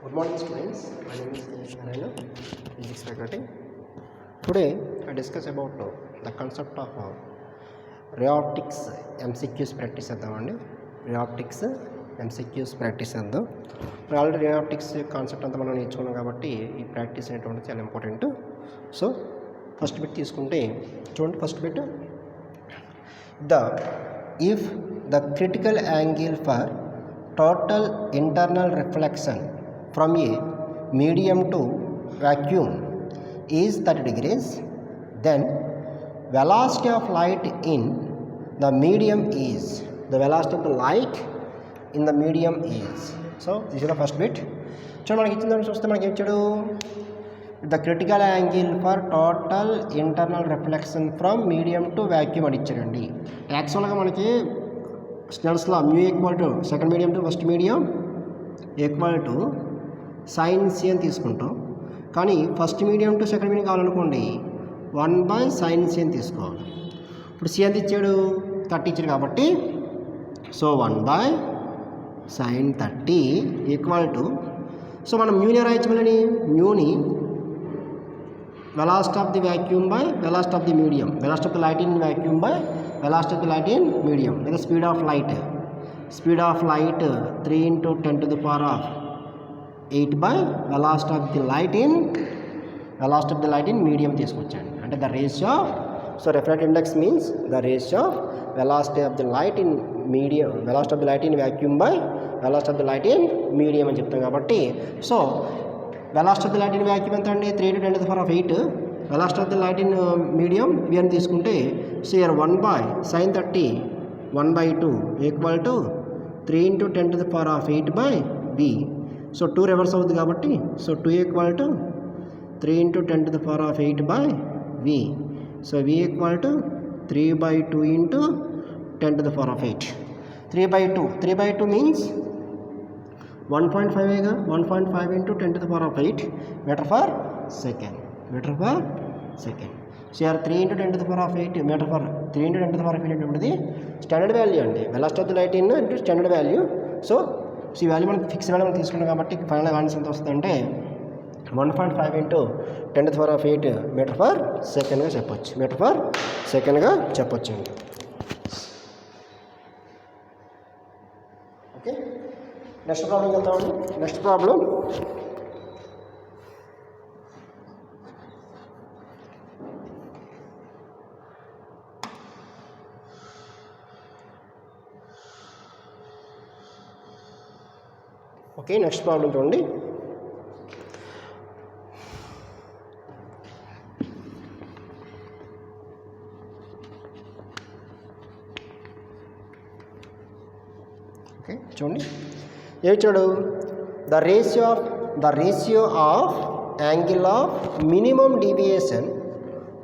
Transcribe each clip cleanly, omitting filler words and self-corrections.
Good morning, students. My name is Narayana, physics faculty. Today, I discuss about the concept of ray optics MCQs practice చేద్దామండి. ray optics MCQs practice చేద్దాం. Already ray optics concept అంతా మనం నేర్చుకున్నాం కాబట్టి ఈ practice అనేటువంటిది చాలా important. So first bit తీసుకుంటే చూడండి, first bit if the critical angle for total internal reflection from a medium to vacuum is 30 degrees, then velocity of light in the medium is, the velocity of the light in the medium is, so this is the first bit. చూడండి, మనకి ఇచ్చిన చూస్తే మనకి ఇచ్చాడు the critical angle for total internal reflection from medium to vacuum అని ఇచ్చాడండి. యాక్చువల్గా మనకి స్నెల్స్లో mu equal to second medium to first medium equal to sine C అని తీసుకుంటాం. కానీ first medium to second medium కావాలనుకోండి 1/sin సి అని తీసుకోవాలి. ఇప్పుడు సి ఎంత ఇచ్చాడు, 30 ఇచ్చాడు కాబట్టి so 1/sin 30 equal to, so మనం మ్యూని రాయించమని, మ్యూని velocity of the vacuum by velocity of the medium, velocity of the light in vacuum by velocity of the light in medium, like speed of light 3 into 10 to the power of 8 by velocity of the light in medium తీసుకొచ్చాను. అంటే the ratio of, so refractive index means the ratio of velocity of the light in medium, velocity of the light in vacuum by velocity of the light in medium అని చెప్తాం కాబట్టి, so velocity of the light in vacuum ఎంత అండి, 3 into 10 to the power of 8. velocity of the light in medium v అని తీసుకుంటే, so here 1/sin 30 1/2 equal to 3 into 10 to the power of 8 by v. So 2 reverse అవుతుంది కాబట్టి, so 2 equal to 3 into 10 to the power of 8 by v. So v equal to 3/2 into 10 to the power of 8. 3/2 means 1.5 ఏగా, 1.5 into 10 to the power of 8 meter per second. So r 3 into 10 to the power of 8 meter per 3 into 10 to the power of 8 అనేది standard value అండి, velocity of the light in into standard value. So ఈ value మనకి fix value మనం తీసుకున్నాం కాబట్టి final answer ఎంత వస్తుందంటే 1.5 into 10 to the power of 8 meter per secondగా చెప్పొచ్చు, అండి. ఓకే, నెక్స్ట్ ప్రాబ్లంకి వెళ్తామండి. నెక్స్ట్ ప్రాబ్లం నెక్స్ట్ ప్రాబ్లం చూడండి. ఓకే చూడండి, ఏమిచ్చాడు, the ratio of angle of minimum deviation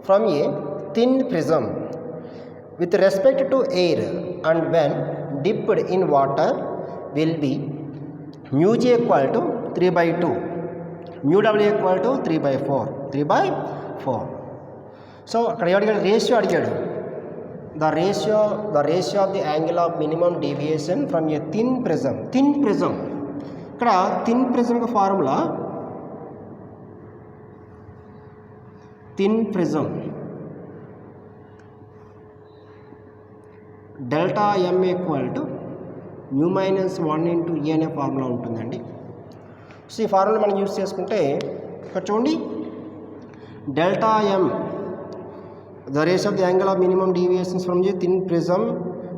from a thin prism with respect to air and when dipped in water will be mu g equal to 3/2, mu డబ్ల్యూ equal to 3/4. So అక్కడ అడిగాడు, ratio అడిగాడు, the ratio of the angle of minimum deviation from a thin prism. ఇక్కడ thin ప్రిజమ్కి formula delta m equal to mu -1 into ఏ అనే formula ఉంటుందండి. So ఈ formula మనం యూజ్ చేసుకుంటే ఇక్కడ చూడండి, delta m the ratio of the angle of minimum deviations from the thin prism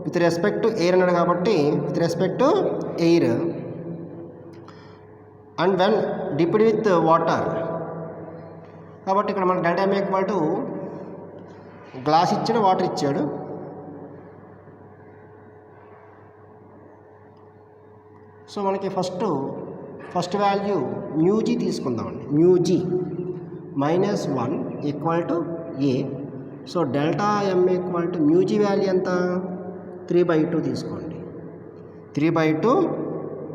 with respect to air అన్నాడు కాబట్టి with respect to air and when dipped with water కాబట్టి ఇక్కడ మన delta m equal to glass ఇచ్చాడు, water ఇచ్చాడు. So మనకి first value mu g తీసుకుందామండి, mu g -1 equal to a. So delta m equal to mu g value ఎంత, 3/2 తీసుకోండి, 3/2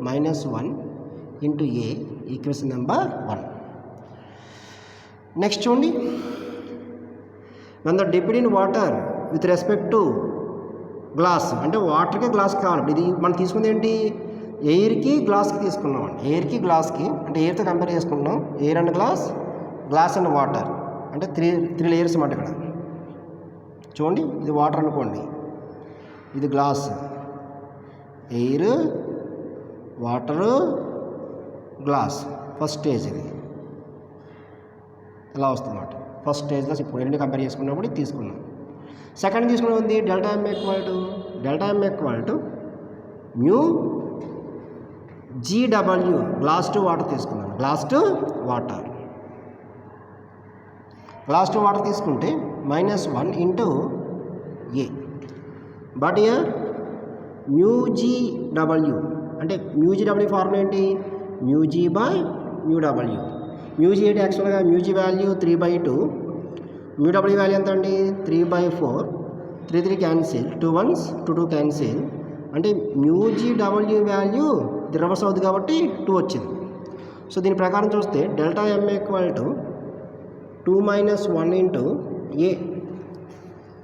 -1 into a, equation number 1. Next చూడండి, when the dipped in water with respect to glass, అంటే వాటర్కే glass కావాలి. ఇది మనం తీసుకుంది ఏంటి, ఎయిర్కి గ్లాస్కి తీసుకున్నాం అండి. ఎయిర్కి గ్లాస్కి అంటే ఎయిర్తో కంపేర్ చేసుకుంటున్నాం. Air and glass, glass and water అంటే త్రీ లేయర్స్ అన్నమాట. ఇక్కడ చూడండి, ఇది వాటర్ అనుకోండి, ఇది glass, air, water, glass. First stage ఇది ఇలా వస్తుంది అన్నమాట. ఫస్ట్ స్టేజ్లో ఇప్పుడు రెండు కంపేర్ చేసుకున్నప్పుడు ఇది తీసుకున్నాం. సెకండ్ తీసుకున్నది ఉంది delta m equal to mu GW, glass to water తీసుకున్నాను. గ్లాస్ టు వాటర్ తీసుకుంటే -1 ఇంటూ ఏ. బట్ ఇయర్ మ్యూజీడబ్ల్యూ అంటే మ్యూజీడబ్ల్యూ ఫార్ములా ఏంటి? మ్యూజీ బై మ్యూడబ్ల్యూ. మ్యూజీ ఏంటి? యాక్చువల్గా మ్యూజీ వాల్యూ 3/2, మ్యూడబ్ల్యూ వాల్యూ ఎంత అండి? 3/4. 3 క్యాన్సిల్, 2 1s 2 క్యాన్సిల్. అంటే మ్యూజీడబ్ల్యూ వాల్యూ ఇది రివర్స్ అవుతుంది కాబట్టి 2 వచ్చింది. సో దీని ప్రకారం చూస్తే delta m equal to 2 - 1 into a.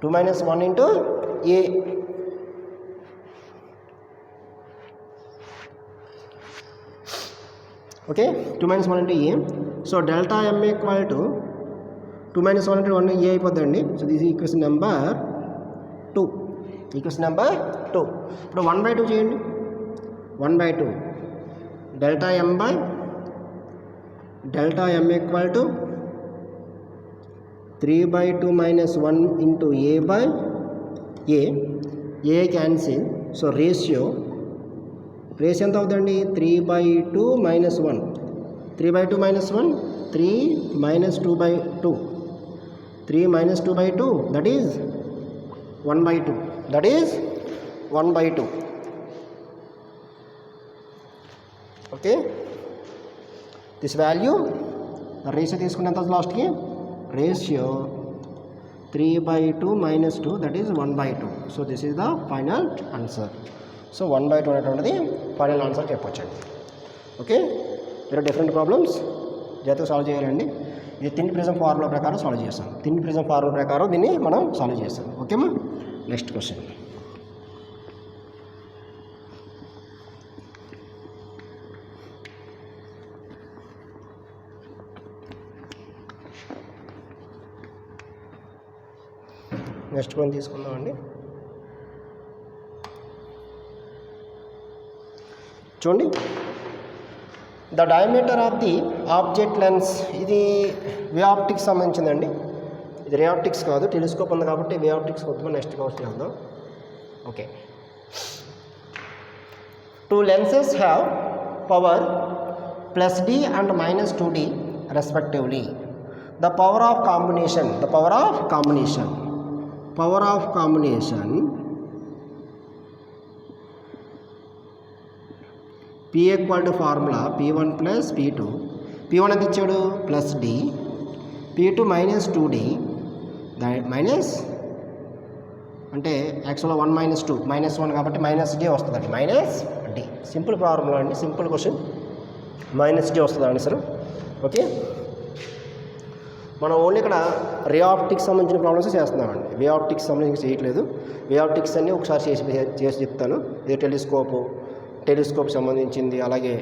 2 - 1 into a. Okay, 2 - 1 into a. So delta m equal to 2 - 1 into 1 a అయిపోద్దండి. So this equation number 2. Equation number 2. ఇప్పుడు 1/2 చేయండి. 1/2 delta m equal to 3/2 - 1 into a by a. A cancel. So ratio ఎంత అవుతుందండి? 3/2 - 1. 3/2 - 1 3 - 2/2. 3 - 2/2 that is 1/2. That is 1/2. Okay, this value ratio తీసుకున్న ఎంత లాస్ట్కి? Ratio 3/2 - 2 that is 1/2. So this is the final answer. సో 1/2 అనేటువంటిది final answer చెప్పొచ్చండి. Okay, మీరు different problems జాగ్రత్తగా సాల్వ్ చేయాలండి. ఇది థిన్ ప్రిజం ఫార్ములా ప్రకారం సాల్వ్ చేస్తాం. థిన్ ప్రిజం ఫార్ములా ప్రకారం దీన్ని మనం సాల్వ్ చేస్తాం. ఓకేమా? Next question. నెక్స్ట్ వన్ తీసుకుందామండి. చూడండి, the diameter of the object lens. ఇది వే ఆప్టిక్స్ సంబంధించిందండి. ఇది రే ఆప్టిక్స్ కాదు, టెలిస్కోప్ ఉంది కాబట్టి వే ఆప్టిక్స్ వద్దు. నెక్స్ట్ క్వశ్చన్ వెళ్దాం. Okay, 2 lenses have power +d and -2d respectively. The power of combination P equal to formula P1 plus P2. P1 ఎంత ఇచ్చాడు? +d. P2 -2d. Minus అంటే యాక్చువల్గా 1 - 2 -1 కాబట్టి -d వస్తుందండి. -d సింపుల్ ఫార్ములా అండి, simple question. -d వస్తుంది answer. Okay, మనం only ఇక్కడ రే ఆప్టిక్స్ సంబంధించిన ప్రాబ్లమ్స్ చేస్తున్నామండి. వే ఆప్టిక్స్ సంబంధించి చేయట్లేదు. వే ఆప్టిక్స్ అన్నీ ఒకసారి చేసి చెప్తాను. ఇది టెలిస్కోప్ సంబంధించింది, అలాగే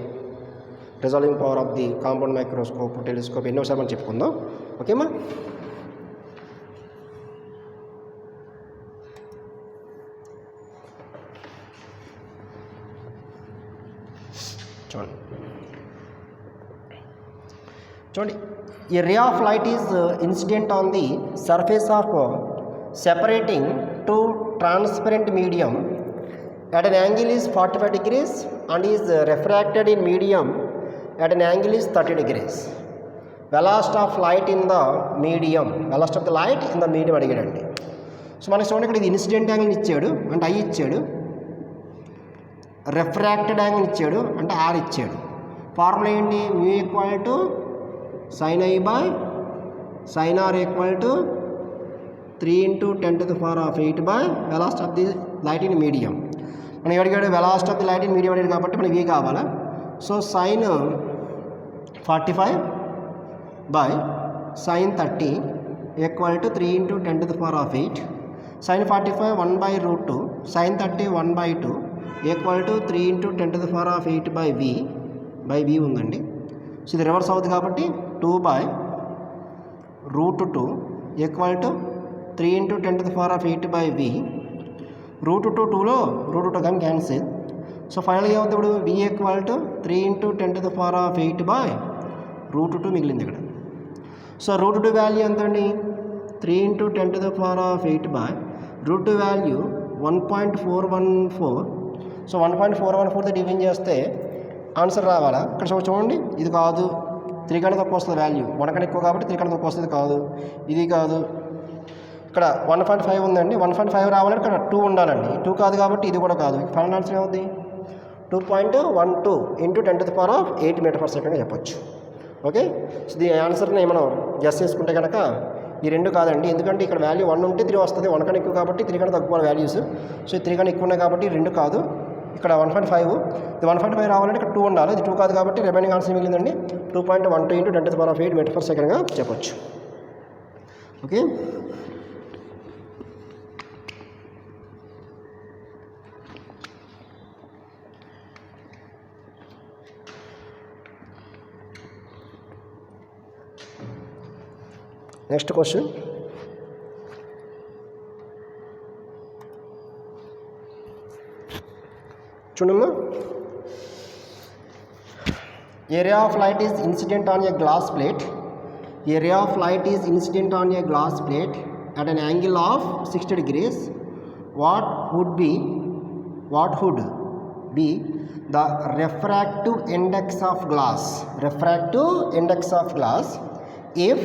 resolving power of the compound microscope, telescope ఎన్నో ఒకసారి మనం చెప్పుకుందాం. ఓకేమా? చూడండి, a ray of light is incident on the surface of separating two transparent medium at an angle is 45 degrees and is refracted in medium at an angle is 30 degrees. Velocity of light in the medium, velocity of the light in the medium అడిగాడండి. So మనకి చూడండి, ఇక్కడ ఇది incident angle ఇచ్చాడు అంటే I ఇచ్చాడు, refracted angle ఇచ్చాడు అంటే R ఇచ్చాడు. ఫార్ములా ఏంటి? Mu equal to sin I by sin R equal to 3 into 10 to the power of 8 by velocity of the light in medium. మనం అడిగాడు velocity of the light in medium అడిగాడు కాబట్టి మనకి V కావాలా. So sin 45 by sin 30 equal to 3 into 10 to the power of 8. sin 45 1/√2, sin 30 1/2, equal to 3 × 10⁸ by v ఉందండి. So ఇది reverse అవుతుంది కాబట్టి 2/√2 ఈక్వల్ టు 3 × 10⁸ బై v. √2 2లో √2 కానీ క్యాన్సిల్. సో ఫైనల్గా ఏమవుతుంది ఇప్పుడు v ఈక్వల్ టు 3 × 10⁸ బై √2 మిగిలింది ఇక్కడ. సో √2 వాల్యూ ఎంత అండి? 3 × 10⁸ బై √2 వాల్యూ 1.414. సో 1.414తో డివిజన్ చేస్తే ఆన్సర్ రావాలా? ఇక్కడ చూడండి, ఇది కాదు, 3 కన్నా తక్కువ వస్తుంది వాల్యూ, 1 కన్నా ఎక్కువ కాబట్టి 3 కన్నా తక్కువ వస్తుంది, కాదు, ఇది కాదు. ఇక్కడ 1.5 ఉందండి, 1.5 రావాలంటే ఇక్కడ 2 ఉండాలండి, 2 కాదు కాబట్టి ఇది కూడా కాదు. ఫైనల్ ఆన్సర్ ఏమవుతుంది? 2.12 × 10⁸ మీటర్/సెకండ్గా చెప్పొచ్చు. ఓకే, సో దీని ఆన్సర్ని మనం గెస్ చేసుకుంటే కనుక ఈ రెండు కాదండి, ఎందుకంటే ఇక్కడ వాల్యూ 1 ఉంటే 3 వస్తుంది, 1 కన్నా ఎక్కువ కాబట్టి 3 కన్నా తక్కువ వాల్యూస్. సో 3 కన్నా ఎక్కువ ఉన్నాయి కాబట్టి 2 కాదు, ఇక్కడ 1.5. ఇది 1.5 రావాలంటే ఇక్కడ 2 ఉండాలి, ఇది 2 కాదు కాబట్టి రిమైనింగ్ ఆన్సర్ మిగిలిందండి 2.12 × 10⁸ మీటర్/సెకండ్గా చెప్పొచ్చు. Okay, next question. చూడమ్మా, area of light is incident on a glass plate. Area of light is incident on a glass plate at an angle of 60 degrees. What would be the refractive index of glass? Refractive index of glass if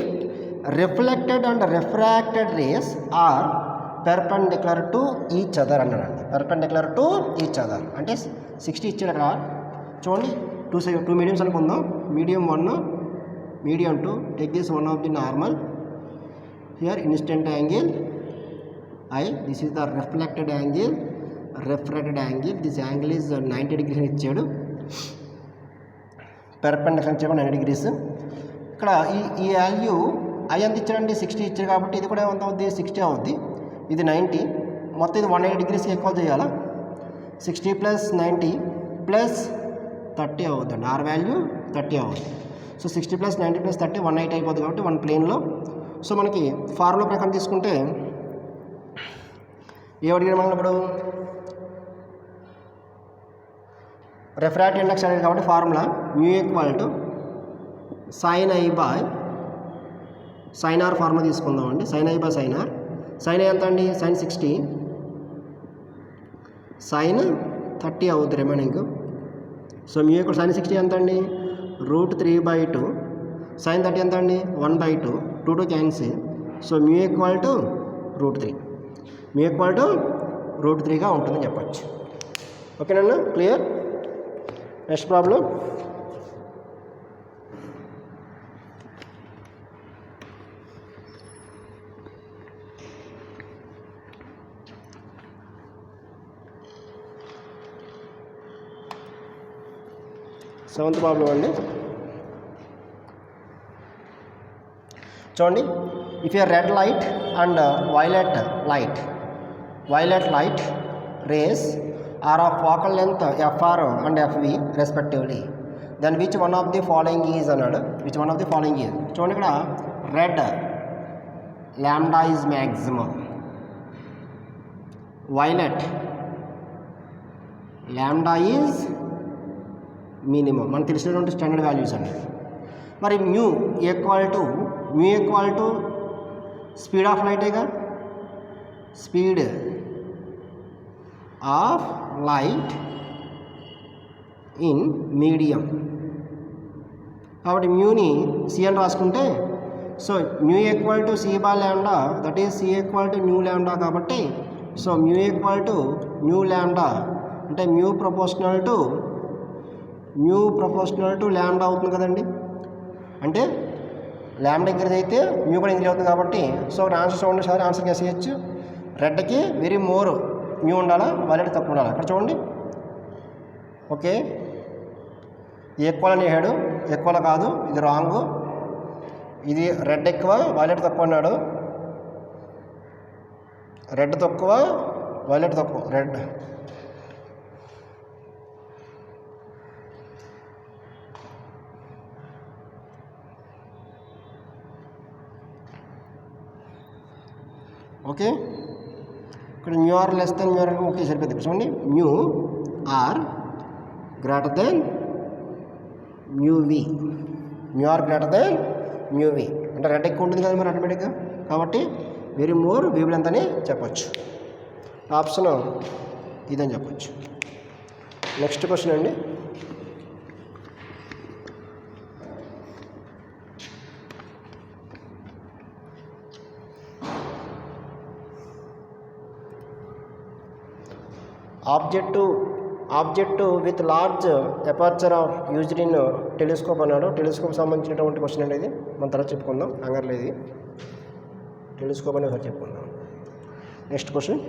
reflected and refracted rays are perpendicular to each other అన్నాడండి. perpendicular to each other అంటే 60 ఇచ్చాడు అక్కడ. చూడండి, two mediums అనుకుందాం. Medium 1, medium 2. Take this one of the normal. Here instant angle I, this is the reflected angle, refracted angle. This angle is 90 degrees అని ఇచ్చాడు, perpendicular ఇచ్చాడు 90 degrees. ఇక్కడ ఈ వాల్యూ I ఎంత ఇచ్చాడండి? 60 ఇచ్చాడు కాబట్టి ఇది కూడా ఎంత అవుద్ది? 60 అవుద్ది. ఇది 90, మొత్తం ఇది 180 degrees ఈక్వల్ చేయాలా? 60 + 90 + 30 అవుద్దండి, R వాల్యూ 30 అవుద్ది. సో 60 + 90 + 30 180 అయిపోతుంది కాబట్టి 1 ప్లేన్లో. సో మనకి ఫార్ములా ప్రకారం తీసుకుంటే ఏమడిగిన మనం ఇప్పుడు రిఫ్రాక్టివ్ ఇండెక్స్ అనేది కాబట్టి formula μ = sin I / sin R formula తీసుకుందామండి. sin I / sin R. sin I ఎంత అండి? sin 60, sin 30 అవుతుంది రిమైనింగ్. సో μ = sin 60 ఎంత అండి? √3/2. sin 30 ఎంత అండి? 1/2. 2 క్యాన్సిల్. సో μ = √3. μ = √3గా ఉంటుందని చెప్పచ్చు. ఓకేనా? Clear? Next problem. Seventh problem అండి. చూడండి, if a red light and violet light rays are of focal length FR and FV respectively, then which one of the following is అన్నాడు. Which one of the following is. చూడండి, ఇక్కడ red lambda is maximum, violet lambda is minimum, మనకు తెలిసినటువంటి standard values అండి. మరి μ = speed of లైటేగా, speed of light in medium. కాబట్టి మ్యూని C అని రాసుకుంటే, so μ = c/λ, that is C = μ λ కాబట్టి, సో μ = μ λ అంటే μ ప్రపోర్షనల్ టు λ అవుతుంది కదండి. అంటే లాంబ్డా ఇంక్రీజ్ అయితే μ కూడా ఇంక్రీజ్ అవుతుంది కాబట్టి, సో ఆన్సర్ చూడండి సార్, ఆన్సర్ గెస్ చేయొచ్చు. రెడ్కి వెరీ మోర్ μ ఉండాలా, వైలెట్ తక్కువ ఉండాలి. అక్కడ చూడండి. ఓకే, ఈక్వల్ అని చెప్పాడు, ఈక్వల్ కాదు, ఇది రాంగ్. ఇది రెడ్ ఎక్కువ వైలెట్ తక్కువ అన్నాడు. రెడ్ తక్కువ వైలెట్ తక్కువ, ఓకే, ఇక్కడ mu r less then mu r okay సరిపోతుంది. చూడండి mu r greater then mu v, mu r greater then mu v అంటే రెడ్ ఎక్కువ ఉంటుంది కదా మరి ఆటోమేటిక్గా, కాబట్టి వెరీ మోర్ వేవ్ లెంత్ అని చెప్పచ్చు. ఆప్షన్ ఇదని చెప్పచ్చు. నెక్స్ట్ క్వశ్చన్ అండి, object with large aperture of used in telescope అన్నాడు. టెలిస్కోప్ సంబంధించినటువంటి క్వశ్చన్ అనేది మన తర్వాత చెప్పుకుందాం, కంగారులేదు. టెలిస్కోప్ అనేది ఒకసారి చెప్పుకుందాం. Next question,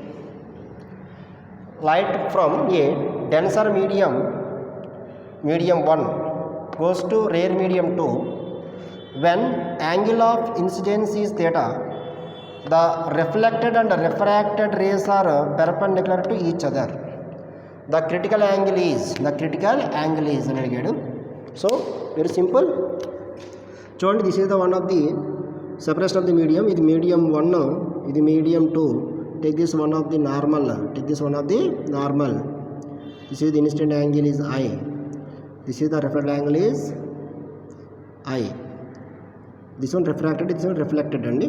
light from A denser medium 1 goes to rare medium 2 when angle of incidence is theta, the reflected and refracted rays are perpendicular to each other. The critical angle is అని అడిగాడు. So very simple. చూడండి, this is the one of the separation of the medium. ఇది medium 1, ఇది medium 2. Take this one of the normal, this is the incident angle is I, this is the refracted angle is I, this one refracted, this one reflected అండి.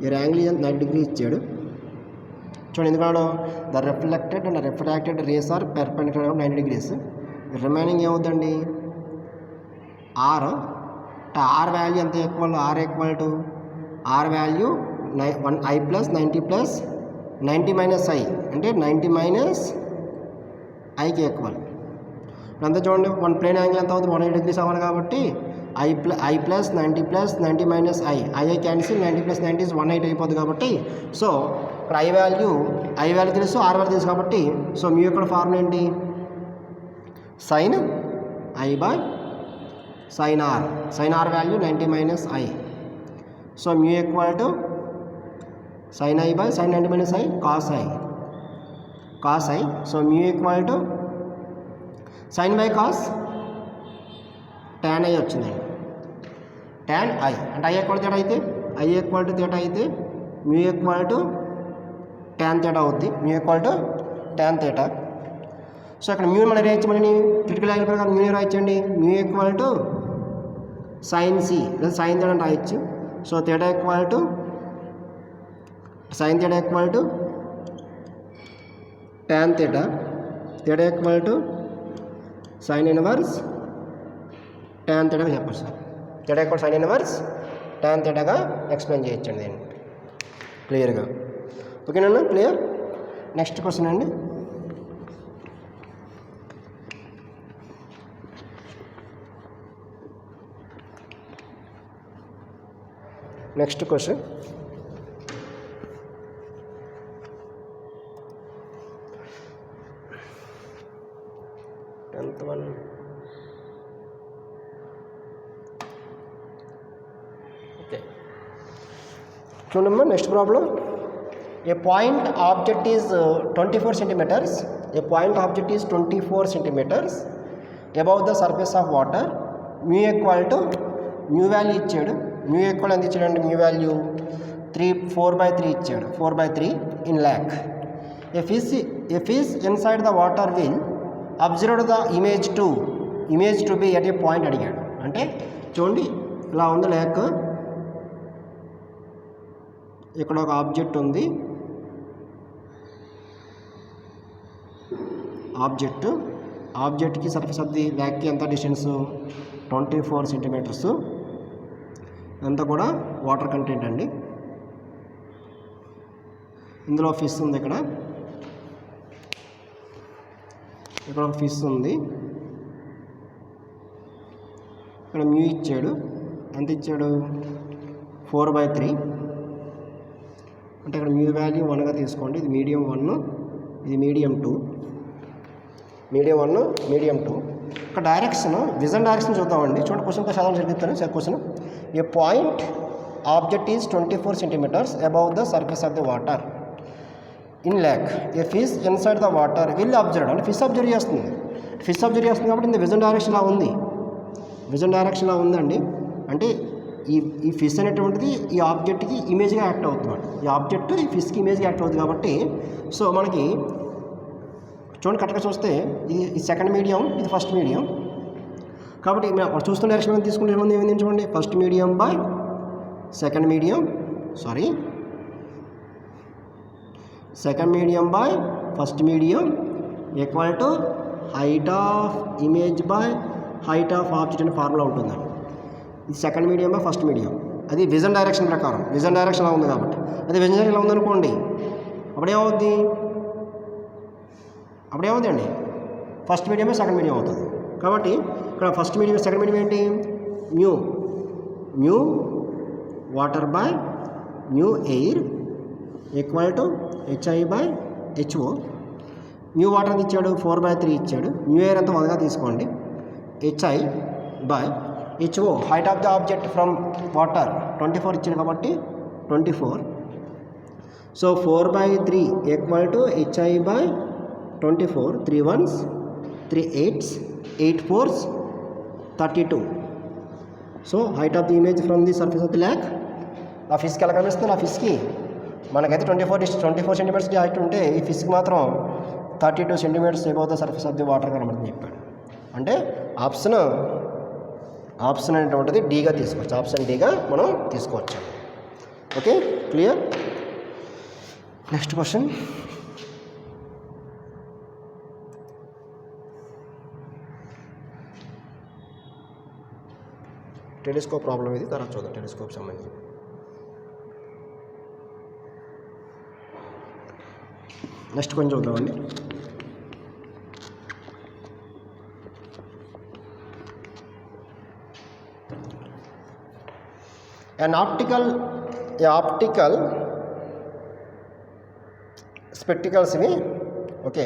ఈ angle 90 degrees ఇచ్చాడు. చూడండి ఎందుకన్నాడు, the reflected and refracted rays are perpendicular 90 degrees. Remaining ఏమవుతుందండి, r value ఎంత equal, r value 1 I plus 90 plus 90 minus I అంటే 90 minus ఐకి equal. అంతా చూడండి, వన్ ప్లేన్ యాంగిల్ ఎంత అవుతుంది, 180 degrees అవ్వాలి కాబట్టి I plus 90 plus 90 minus i cancel, 90 plus 90 is 180 అయిపోతుంది కాబట్టి. సో ఇక్కడ ఐ వాల్యూ తెలుసు, ఆర్ వాల్యూ తెలుసు కాబట్టి, సో మీ యొక్క ఫార్ములా ఏంటి, sine i by sine r value 90 minus i. So mu equal to sine i by sine 90 minus i cos i. So mu equal to sine by cos tan i వచ్చిందండి, tan i అంటే i equal తేడా అయితే, I equal to తేడా అయితే mu equal to tan theta అవుద్ది, mu equal to tan theta. సో అక్కడ mu మనం రాయొచ్చు, మళ్ళీ క్రిటికల్ యాంగిల్ ప్రకారం మ్యూ రాయించండి, mu equal to sine c లేదా సైన్ తేడా రాయొచ్చు. సో theta equal to sine theta equal to tan theta equal to sine inverse tan తేడాగా చెప్పచ్చు sir. Theta equal sine inverse tan తేడాగా ఎక్స్ప్లెయిన్ చేయొచ్చండి దీన్ని క్లియర్గా. ఓకేనా, క్లియర్. నెక్స్ట్ క్వశ్చన్ అండి, నెక్స్ట్ క్వశ్చన్, ఓకే చూడమ్మా. Next problem, a point object is 24 centimeters, above the surface of water. Mu equal to mu value ఇచ్చాడు, మ్యూ ఈక్వల్ ఎంత ఇచ్చాడండి, మ్యూ వాల్యూ 4/3 ఇచ్చాడు, 4/3 in lakh. A fish inside the water will observe the image to be at a point అడిగాడు. అంటే చూడండి ఇలా ఉంది lake, ఇక్కడ ఒక ఆబ్జెక్ట్ ఉంది, ఆబ్జెక్ట్కి సర్ఫేస్ ఆఫ్ ది ల్యాక్కి ఎంత డిస్టెన్స్, 24 centimeters. అంతా కూడా వాటర్ కంటెంట్ అండి. ఇందులో ఫిష్ ఉంది, ఇక్కడ ఒక ఫిష్ ఉంది, ఇక్కడ మ్యూ ఇచ్చాడు, ఎంత ఇచ్చాడు, 4/3. అంటే ఇక్కడ మ్యూ వాల్యూ 1గా తీసుకోండి. ఇది మీడియం 1, ఇది మీడియం 2, మీడియం 2. ఇక్కడ డైరెక్షన్, విజన్ డైరెక్షన్ చూద్దామండి. చూడండి క్వశ్చన్తో చదవడం జరుగుతాను. Sir question, a point object is 24 centimeters above the surface of the water in lake. A fish inside the water will observe. అంటే ఫిష్ అబ్జర్వ్ చేస్తుంది కాబట్టి ఇంత విజన్ డైరెక్షన్లా ఉందండి. అంటే ఈ ఫిష్ అనేటువంటిది ఈ ఆబ్జెక్ట్కి ఇమేజ్గా యాక్ట్ అవుతుంది. ఈ ఆబ్జెక్ట్ ఈ ఫిష్కి ఇమేజ్గా యాక్ట్ అవుతుంది కాబట్టి సో మనకి చూడండి కరెక్ట్గా చూస్తే ఇది సెకండ్ మీడియం, ఇది ఫస్ట్ మీడియం. కాబట్టి చూస్తున్న డైరెక్షన్ తీసుకునే ముందు ఏమైంది చూడండి, first medium by second medium, second medium by first medium equal to height of image by height of object అనే ఫార్ములా ఉంటుంది. ఇది second medium by first medium. అది విజన్ డైరెక్షన్ ప్రకారం, విజన్ డైరెక్షన్లో ఉంది కాబట్టి. అది విజన్ డైరెక్షన్లో ఉందనుకోండి అప్పుడేమవుద్ది అండి, first medium by second medium అవుతుంది. కాబట్టి ఇక్కడ ఫస్ట్ మీడియం సెకండ్ మీడియం ఏంటి, mu water by mu air equal to HI by HO. Mu water ఎంత ఇచ్చాడు, 4/3 ఇచ్చాడు. మ్యూ ఎయిర్ అంతా 1గా తీసుకోండి. HI by HO height of the object from water 24 ఇచ్చాడు కాబట్టి 24. So 4/3 equal to HI by 24. 3 1s 3 8s 8 4s 32. So height of the image from the surface of the lakh. ఆ ఫిష్కి ఎలా కనిపిస్తుంది, ఆ ఫిష్కి మనకైతే 24 సెంటీమీటర్స్ హైట్ ఉంటే ఈ ఫిష్కి మాత్రం 32 centimetres above the surface of the water కనబడుతుంది చెప్పాడు. అంటే ఆప్షన్ అనేటువంటిది డీగా తీసుకోవచ్చు, ఆప్షన్ డీగా మనం తీసుకోవచ్చు. Okay, clear. Next question. Telescope problem ఇది, తర్వాత చూద్దాం టెలిస్కోప్ సంబంధించి. నెక్స్ట్ కొంచెం చూద్దామండి. ఆప్టికల్ స్పెక్టికల్స్ ఇవి. ఓకే,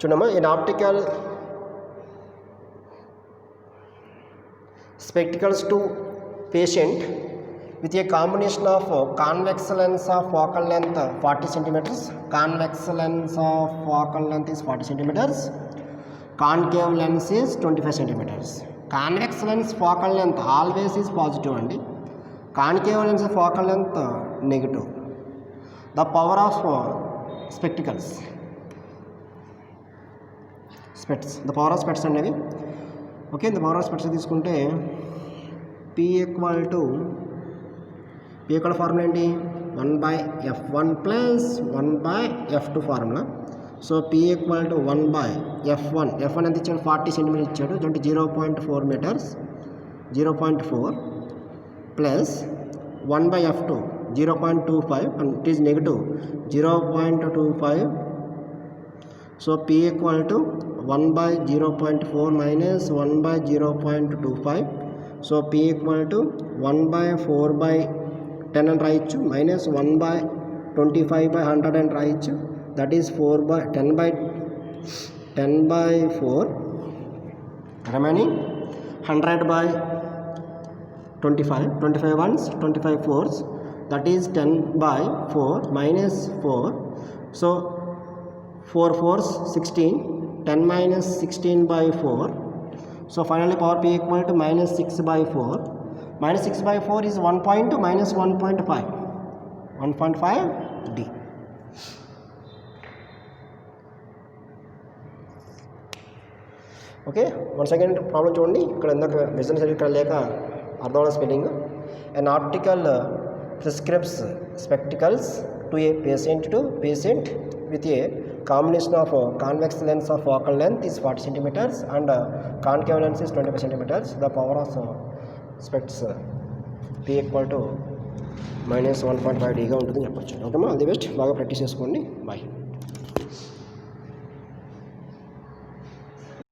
చూడమ్మా, in optical spectacles to patient with a combination of convex lens of focal length 40 centimeters, convex lens of focal length is 40 centimeters, concave lens is 25 centimeters. Convex lens focal length always is positive and concave lens focal length negative. The power of spectacles, the power of specs అనేవి. Okay, the power of specs తీసుకుంటే P equal formula ఏంటి, 1/f1 plus 1/f2 formula. So P equal to 1/f1 ఎంత ఇచ్చాడు, 40 centimetre ఇచ్చాడు, అంటే 0.4 metres, 0.4 plus 1/f2 0.25 and it is negative 0.25. So P equal to 1/0.4 minus 1/0.25. So P equal to 1/4/10 and write minus 1/25/100 and write, that is 4/10/4 remaining 100/25, 25 ones 25 fours, that is 10/4 minus 4. So 4 fours 16, 10 minus 16/4. So finally power P equal to minus 6/4. Minus 6/4 is 1 minus 1.5, 1.5 D. Okay, once again problem చూడండి. ఇక్కడ ఇందాక vision సరిగ్గా లేక అర్థమైన spelling. An optical prescribes spectacles to a patient with a combination of convex lens of focal length is 40 centimeters and concave lens is 25 centimeters. The power of specs P equal to minus 1.5 D గా ఉంటుందని చెప్పొచ్చు. ఓకేమా, all the best, బాగా practice చేసుకోండి. Bye.